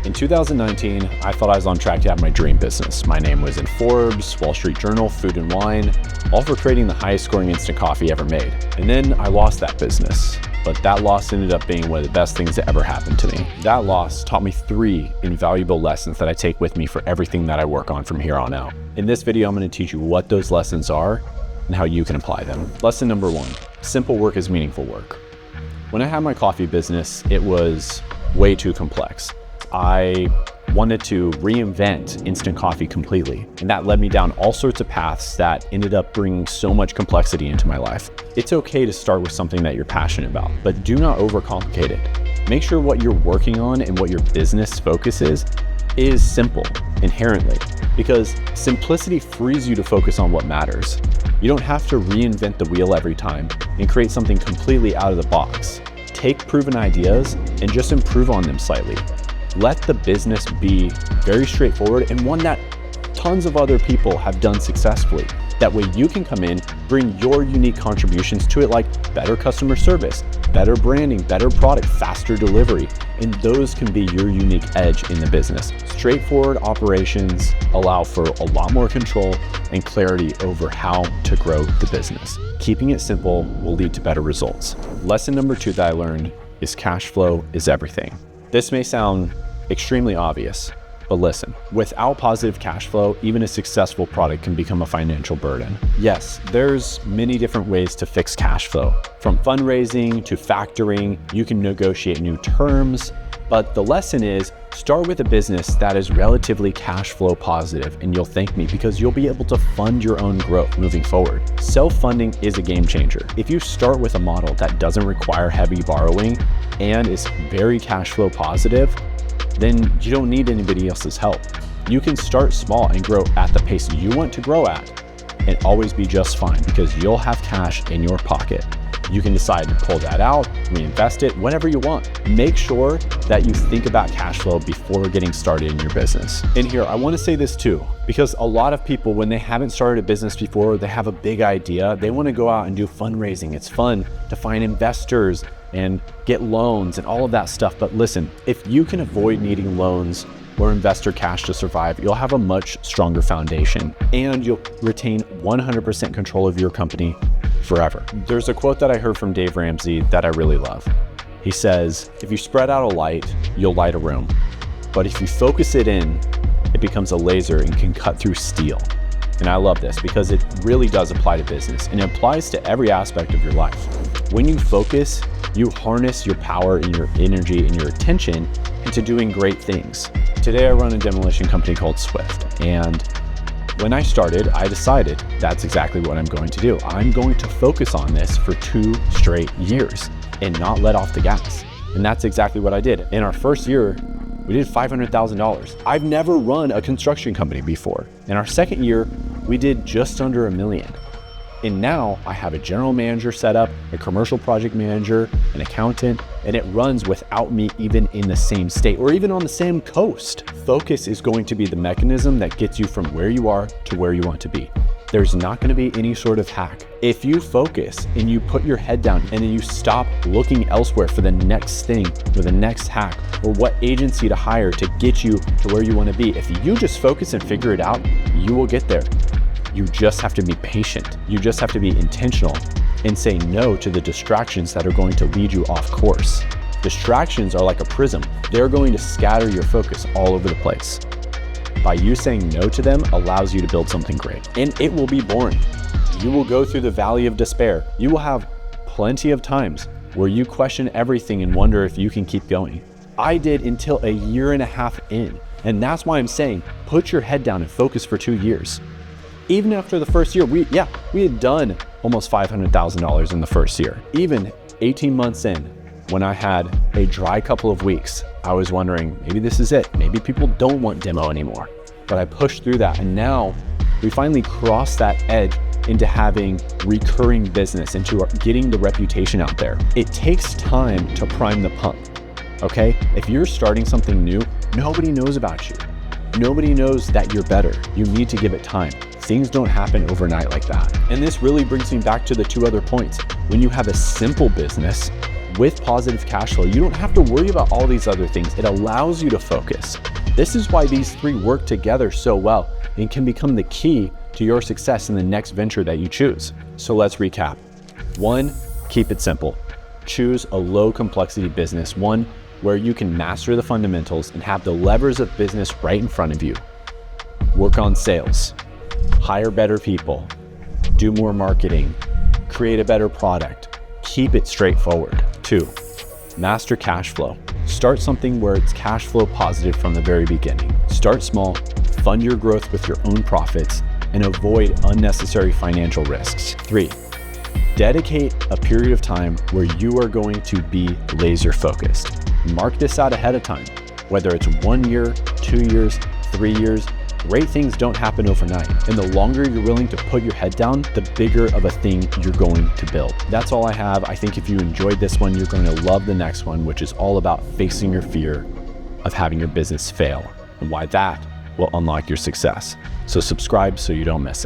In 2019, I thought I was on track to have my dream business. My name was in Forbes, Wall Street Journal, Food and Wine, all for creating the highest scoring instant coffee ever made. And then I lost that business, but that loss ended up being one of the best things that ever happened to me. That loss taught me 3 invaluable lessons that I take with me for everything that I work on from here on out. In this video, I'm going to teach you what those lessons are and how you can apply them. Lesson number 1, simple work is meaningful work. When I had my coffee business, it was way too complex. I wanted to reinvent instant coffee completely, and that led me down all sorts of paths that ended up bringing so much complexity into my life. It's okay to start with something that you're passionate about, but do not overcomplicate it. Make sure what you're working on and what your business focus is simple inherently, because simplicity frees you to focus on what matters. You don't have to reinvent the wheel every time and create something completely out of the box. Take proven ideas and just improve on them slightly. Let the business be very straightforward and one that tons of other people have done successfully. That way you can come in, bring your unique contributions to it, like better customer service, better branding, better product, faster delivery, and those can be your unique edge in the business. Straightforward operations allow for a lot more control and clarity over how to grow the business. Keeping it simple will lead to better results. Lesson number 2 that I learned is cash flow is everything. This may sound extremely obvious, but listen, without positive cash flow, even a successful product can become a financial burden. Yes, there's many different ways to fix cash flow. From fundraising to factoring, you can negotiate new terms, but the lesson is start with a business that is relatively cash flow positive, and you'll thank me because you'll be able to fund your own growth moving forward. Self-funding is a game changer. If you start with a model that doesn't require heavy borrowing and is very cash flow positive, then you don't need anybody else's help. You can start small and grow at the pace you want to grow at and always be just fine because you'll have cash in your pocket. You can decide to pull that out, reinvest it, whatever you want. Make sure that you think about cash flow before getting started in your business. And here, I want to say this too, because a lot of people, when they haven't started a business before, they have a big idea, they want to go out and do fundraising. It's fun to find investors and get loans and all of that stuff. But listen, if you can avoid needing loans or investor cash to survive, you'll have a much stronger foundation and you'll retain 100% control of your company forever. There's a quote that I heard from Dave Ramsey that I really love. He says, if you spread out a light, you'll light a room. But if you focus it in, it becomes a laser and can cut through steel. And I love this because it really does apply to business and it applies to every aspect of your life. When you focus, you harness your power and your energy and your attention into doing great things. Today I run a demolition company called Swift, and when I started, I decided that's exactly what I'm going to do. I'm going to focus on this for 2 straight years and not let off the gas. And that's exactly what I did. In our first year, we did $500,000. I've never run a construction company before. In our second year, we did just under $1 million. And now I have a general manager set up, a commercial project manager, an accountant, and it runs without me even in the same state or even on the same coast. Focus is going to be the mechanism that gets you from where you are to where you want to be. There's not going to be any sort of hack. If you focus and you put your head down and then you stop looking elsewhere for the next thing or the next hack or what agency to hire to get you to where you want to be, if you just focus and figure it out, you will get there. You just have to be patient. You just have to be intentional and say no to the distractions that are going to lead you off course. Distractions are like a prism. They're going to scatter your focus all over the place. By you saying no to them allows you to build something great. And it will be boring. You will go through the valley of despair. You will have plenty of times where you question everything and wonder if you can keep going. I did until 1.5 years in. And that's why I'm saying, put your head down and focus for 2 years. Even after the first year, we had done almost $500,000 in the first year. Even 18 months in, when I had a dry couple of weeks, I was wondering, maybe this is it. Maybe people don't want demo anymore. But I pushed through that, and now we finally crossed that edge into having recurring business, into getting the reputation out there. It takes time to prime the pump, okay? If you're starting something new, nobody knows about you. Nobody knows that you're better. You need to give it time. Things don't happen overnight like that. And this really brings me back to the 2 other points. When you have a simple business, with positive cash flow, you don't have to worry about all these other things. It allows you to focus. This is why these three work together so well and can become the key to your success in the next venture that you choose. So let's recap. 1, keep it simple. Choose a low complexity business, one where you can master the fundamentals and have the levers of business right in front of you. Work on sales, hire better people, do more marketing, create a better product. Keep it straightforward. 2, master cash flow. Start something where it's cash flow positive from the very beginning. Start small, fund your growth with your own profits, and avoid unnecessary financial risks. 3, dedicate a period of time where you are going to be laser focused. Mark this out ahead of time, whether it's 1 year, 2 years, 3 years. Great things don't happen overnight. And the longer you're willing to put your head down, the bigger of a thing you're going to build. That's all I have. I think if you enjoyed this one, you're going to love the next one, which is all about facing your fear of having your business fail and why that will unlock your success. So subscribe so you don't miss it.